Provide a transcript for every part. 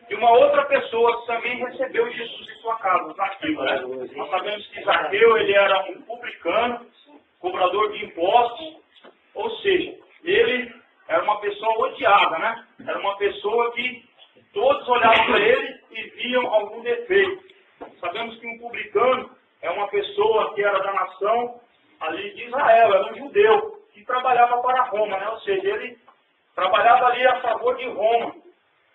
e uma outra pessoa que também recebeu Jesus em sua casa, Zaqueu, né? Nós sabemos que Zaqueu, ele era um publicano, cobrador de impostos, ou seja, ele era uma pessoa odiada, né? Era uma pessoa que todos olhavam para ele e viam algum defeito. Sabemos que um publicano é uma pessoa que era da nação ali de Israel, era um judeu, que trabalhava para Roma, né? Ou seja, ele trabalhava ali a favor de Roma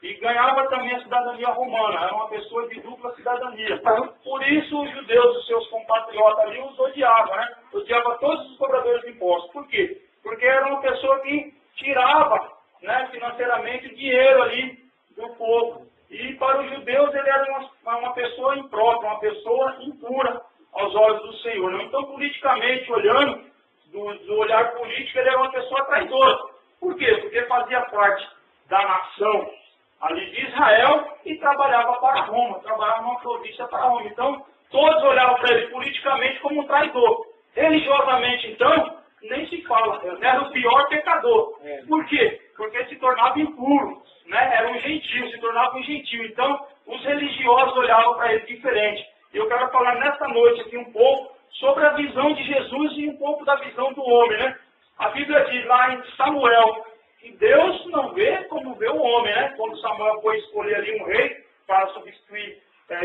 e ganhava também a cidadania romana, era uma pessoa de dupla cidadania. Por isso os judeus, os seus compatriotas ali, os odiavam, né? Odiava todos os cobradores de impostos. Por quê? Porque era uma pessoa que tirava, né, financeiramente o dinheiro ali do povo. E para os judeus ele era uma pessoa imprópria, uma pessoa impura aos olhos do Senhor. Né? Então, politicamente olhando, do olhar político, ele era uma pessoa traidora. Por quê? Porque fazia parte da nação ali de Israel e trabalhava para Roma, trabalhava numa província para Roma. Então, todos olhavam para ele politicamente como um traidor. Religiosamente, então, nem se fala, era o pior pecador. Por quê? Porque se tornava impuro, né? Era um gentio, se tornava um gentio. Então, os religiosos olhavam para ele diferente. E eu quero falar nesta noite aqui um pouco sobre a visão de Jesus e um pouco da visão do homem, né? A Bíblia diz lá em Samuel que Deus não vê como vê o homem, né? Quando Samuel foi escolher ali um rei para substituir,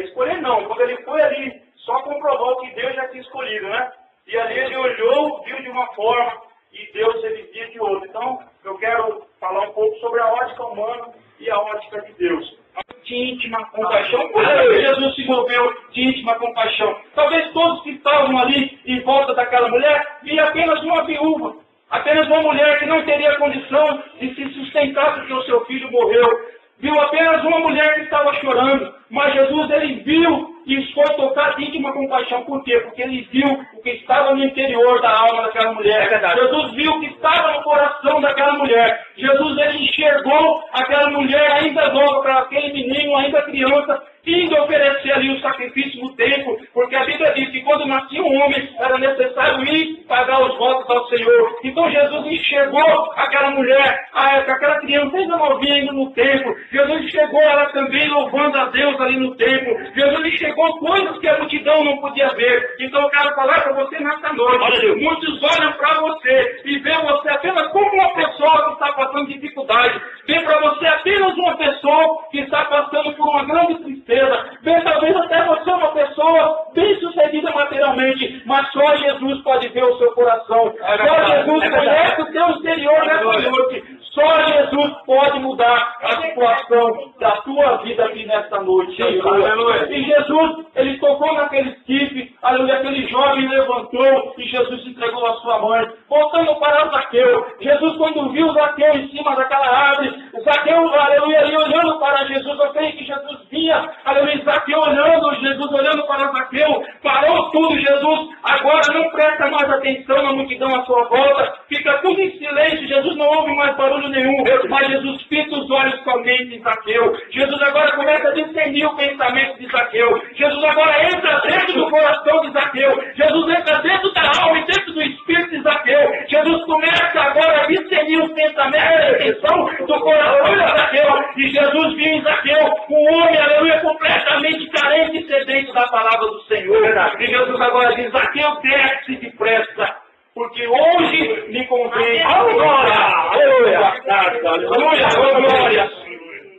escolher não, quando ele foi ali, só comprovou que Deus já tinha escolhido, né? E ali ele olhou, viu de uma forma, e Deus ele via de outra. Então, eu quero falar um pouco sobre a ótica humana e a ótica de Deus. De íntima compaixão. Por que Jesus se moveu de íntima compaixão? Talvez todos que estavam ali em volta daquela mulher viam apenas uma viúva, apenas uma mulher que não teria condição de se sustentar porque o seu filho morreu. Viu apenas uma mulher que estava chorando, mas Jesus ele viu e foi tocar de íntima compaixão. Por quê? Porque ele viu o que estava no interior da alma daquela mulher. Jesus viu o que estava no coração daquela mulher. Jesus ele enxergou aquela mulher ainda nova, para aquele menino ainda criança, indo oferecer ali o sacrifício no templo, porque a Bíblia diz que quando nascia um homem era necessário ir pagar os votos ao Senhor. Então Jesus enxergou aquela mulher, aquela criança ainda novinha indo no templo. Jesus enxergou ela também louvando a Deus ali no templo. Jesus enxergou coisas que a multidão não podia ver. Então eu quero falar para você nesta noite. Muitos olham para você e veem você apenas como uma pessoa que está passando dificuldade. Vê para você apenas uma pessoa que está passando por uma grande tristeza. Vê talvez até você uma pessoa bem sucedida materialmente, mas só Jesus pode ver o seu coração. Só Jesus conhece o seu interior nessa noite. Só Jesus pode mudar a situação da tua vida aqui nesta noite. E Jesus, ele tocou naquele esquife, aquele jovem levantou e Jesus entregou a sua mãe. Voltando para Zaqueu, Jesus quando viu Zaqueu em cima daquela árvore, Zaqueu, aleluia, ali olhando para Jesus, eu creio que Jesus vinha, aleluia, Zaqueu olhando, Jesus olhando para Zaqueu, parou tudo, Jesus agora não presta mais atenção na multidão à sua volta, fica tudo em silêncio, Jesus não ouve mais barulho nenhum, mas Jesus fita os olhos somente em Zaqueu. Jesus agora começa a discernir o pensamento de Zaqueu. Jesus agora entra dentro do coração de Zaqueu. Jesus entra dentro da alma e dentro do espírito de Zaqueu. Jesus começa agora a discernir os pensamentos e a intenção do coração de Zaqueu. E Jesus viu em Zaqueu um homem, aleluia, completamente carente e sedento da palavra do Senhor. E Jesus agora diz: Zaqueu, desce depressa, porque hoje me convém. Glória! Aleluia! Glória!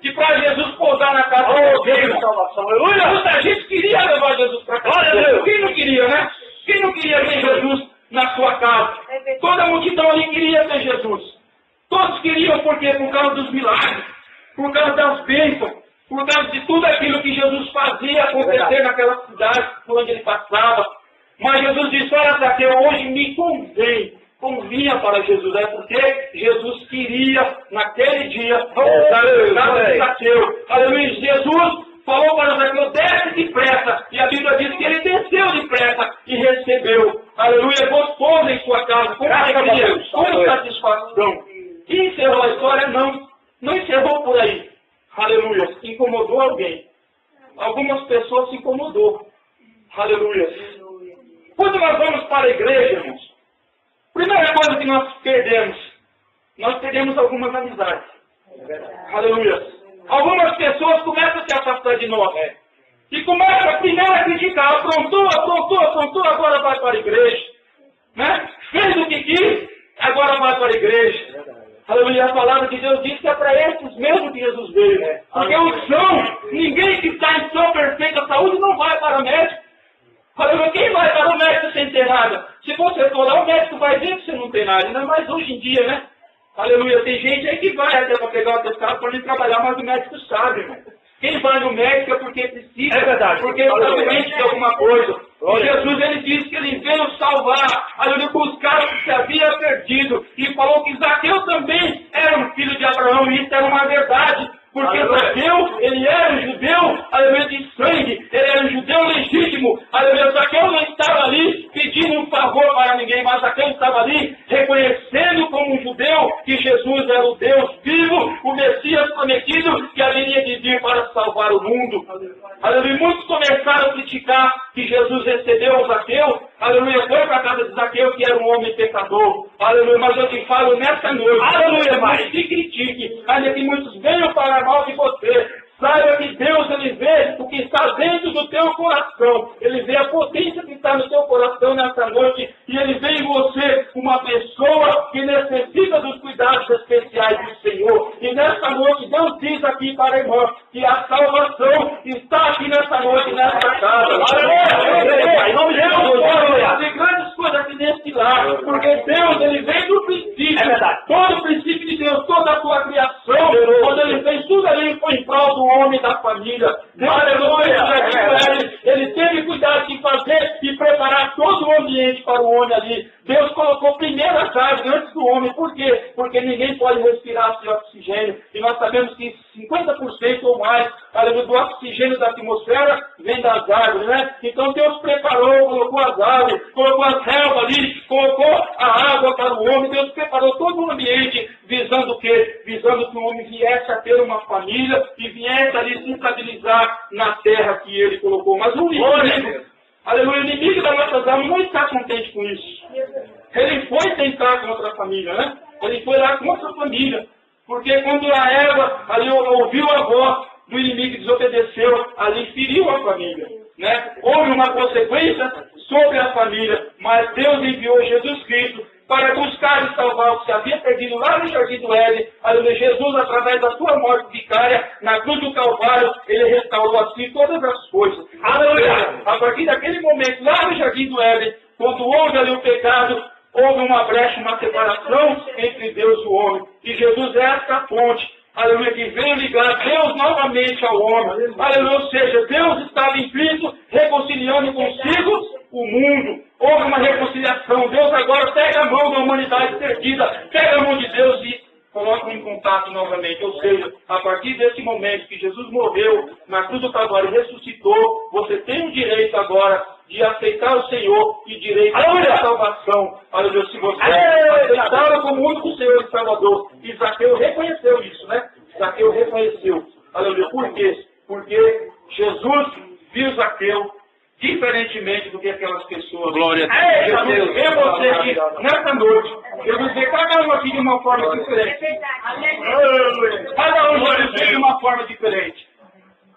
Que para Jesus pousar na casa de salvação. Aleluia! Muita gente queria levar Jesus para casa. Quem não queria, né? Quem não queria ver Jesus na sua casa? Toda a multidão ali queria ver Jesus. Todos queriam, porque por causa dos milagres, por causa das bênçãos, por causa de tudo aquilo que Jesus fazia acontecer naquela cidade por onde ele passava. Mas Jesus disse: olha, Zaqueu, hoje me convinha para Jesus. É porque Jesus queria, naquele dia, voltar na casa de Zaqueu. Aleluia. Jesus falou para Zaqueu: desce depressa. E a Bíblia diz que ele desceu depressa e recebeu. Aleluia. Gostoso em sua casa, com alegria, com satisfação. E encerrou a história? Não. Não encerrou por aí. Aleluia. Incomodou alguém. Algumas pessoas se incomodou. Aleluia. Quando nós vamos para a igreja, irmãos, primeira coisa que nós perdemos algumas amizades. Aleluia. Algumas pessoas começam a de nós. E começa primeiro a criticar, aprontou, agora vai para a igreja. Né? Fez o que quis, agora vai para a igreja. Aleluia, a palavra de Deus diz que é para esses mesmo que Jesus veio. Porque o são, ninguém que está em sua perfeita saúde não vai para o médico. Aleluia, quem vai para o médico sem ter nada? Se você for lá, o médico vai ver que você não tem nada. Ainda mais hoje em dia, né? Aleluia, tem gente aí que vai até para pegar o atestado para ir trabalhar, mas o médico sabe, irmão. Quem vai no médico é porque precisa, porque está doente de alguma coisa. E Jesus, ele disse que ele veio salvar, aleluia, buscar o que se havia perdido. E falou que Zaqueu também era um filho de Abraão, e isso era uma verdade. Porque Zaqueu, ele era um judeu, aleluia, de sangue, ele era um judeu legítimo. Aleluia, Zaqueu não estava ali pedindo um favor para ninguém, mas Zaqueu estava ali reconhecendo como um judeu que Jesus era o Deus vivo, o Messias prometido, que haveria de vir para salvar o mundo. Aleluia, muitos começaram a criticar que Jesus recebeu o Zaqueu, aleluia, foi para a casa de Zaqueu, que era um homem pecador. Aleluia, mas eu te falo nessa noite, aleluia, mas se critique, ainda que muitos venham para mal de você. Saiba que Deus, ele vê o que está dentro do teu coração. Ele vê a potência que está no teu coração nessa noite. E ele vê em você uma pessoa que necessita dos cuidados especiais do Senhor. E nessa noite, Deus diz aqui para a irmã que a salvação está aqui nessa noite, nessa casa. Em nome de Jesus, tem grandes coisas aqui nesse lar. Porque Deus, ele vem do princípio. Todo o princípio de Deus, toda a sua criação. Quando ele fez tudo ali, foi em prol do homem da família. Ele teve cuidado de fazer e preparar todo o ambiente para o homem ali. Deus colocou primeiro as árvores antes do homem. Por quê? Porque ninguém pode respirar sem oxigênio. E nós sabemos que 50% ou mais do oxigênio da atmosfera vem das árvores, né? Então Deus preparou, colocou as árvores, colocou as relvas ali, colocou a água para o homem. Deus preparou todo o ambiente visando o quê? Visando que o homem viesse a ter uma família e viesse ali se estabilizar na terra que ele colocou. Mas o inimigo, aleluia, o inimigo das nossas almas não está contente com isso. Ele foi tentar contra a família, né? Ele foi lá contra a família. Porque quando a Eva ali ouviu a voz do inimigo e desobedeceu, ali feriu a família. Né? Houve uma consequência sobre a família, mas Deus enviou Jesus Cristo para buscar e salvar o que se havia perdido lá no Jardim do Éden. Aleluia, Jesus, através da sua morte vicária, na cruz do Calvário, ele restaurou assim todas as coisas. Aleluia! A partir daquele momento, lá no Jardim do Éden, quando houve ali o pecado, houve uma brecha, uma separação entre Deus e o homem. E Jesus é essa ponte, aleluia, que veio ligar Deus novamente ao homem. Aleluia, ou seja, Deus estava em Cristo, reconciliando consigo o mundo. Houve uma reconciliação. Deus agora pega a mão da humanidade perdida, pega a mão de Deus e coloca em contato novamente. Ou seja, a partir desse momento que Jesus morreu na cruz do Calvário e ressuscitou, você tem o direito agora de aceitar o Senhor e direito à salvação. Aleluia, se você aceitá-lo como único Senhor e Salvador. E Zaqueu reconheceu isso, né? Zaqueu reconheceu. Aleluia, por quê? Porque Jesus viu Zaqueu diferentemente do que aquelas pessoas. Glória a Deus. Jesus vê você aqui nessa noite. Jesus vê cada um aqui de uma forma diferente. Cada um vê de uma forma diferente.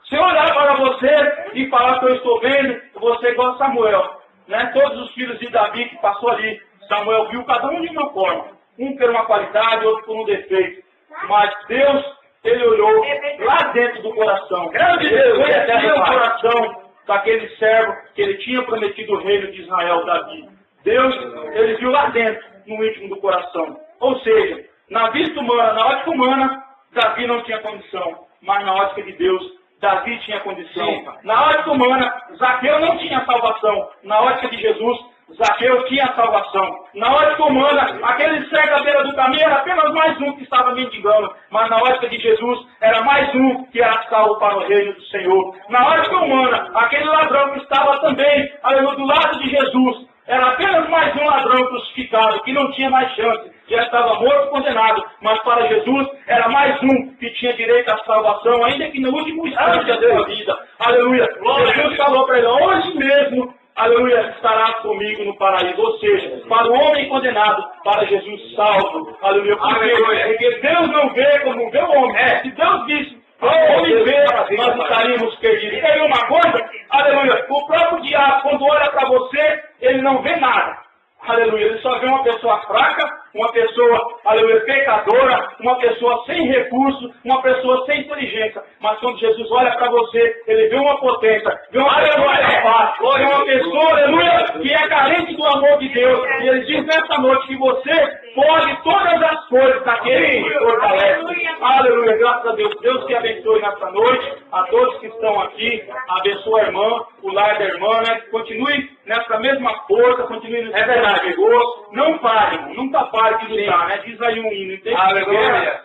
Se eu olhar para você e falar que eu estou vendo, você é igual a Samuel. Né? Todos os filhos de Davi que passou ali, Samuel viu cada um de uma forma. Um por uma qualidade, outro por um defeito. Mas Deus, ele olhou lá dentro do coração. Grande Deus, ele tinha o coração daquele servo que ele tinha prometido o reino de Israel, Davi. Deus, ele viu lá dentro, no íntimo do coração. Ou seja, na vista humana, na ótica humana, Davi não tinha condição. Mas na ótica de Deus, Davi tinha condição. Sim. Na ótica humana, Zaqueu não tinha salvação. Na ótica de Jesus, Zaqueu tinha salvação. Na ótica humana, aquele cego à beira do caminho era apenas mais um que estava mendigando. Mas na ótica de Jesus, era mais um que era salvo para o reino do Senhor. Na ótica humana, aquele ladrão que estava também do lado de Jesus, era apenas mais um ladrão crucificado, que não tinha mais chance. Já estava morto, condenado. Mas para Jesus, era mais um que tinha direito à salvação, ainda que no último instante da sua vida. Aleluia. Jesus falou para ele, hoje mesmo, aleluia, estará comigo no paraíso. Ou seja, para o homem condenado, para Jesus salvo. Aleluia. Porque Deus não vê como vê o homem. Se Deus visse Ao me ver, nós estaríamos perdidos. E aí uma coisa, aleluia, o próprio diabo, quando olha para você, ele não vê nada. Aleluia, ele só vê uma pessoa fraca, uma pessoa, aleluia, pecadora, uma pessoa sem recurso, uma pessoa sem inteligência. Mas quando Jesus olha para você, ele vê uma potência, vê uma pessoa capaz, vê uma pessoa, aleluia, que é carente do amor de Deus. E ele diz nessa noite que você pode todas as coisas daquele que fortalece. Aleluia, graças a Deus. Deus te abençoe nessa noite, a todos que estão aqui, abençoe a irmã, o lar da irmã, né? Continue nessa mesma força, continue nesse mesmo gosto. Não pare, nunca pare de lutar, né? Diz aí um hino,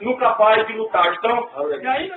nunca pare de lutar. Então, e aí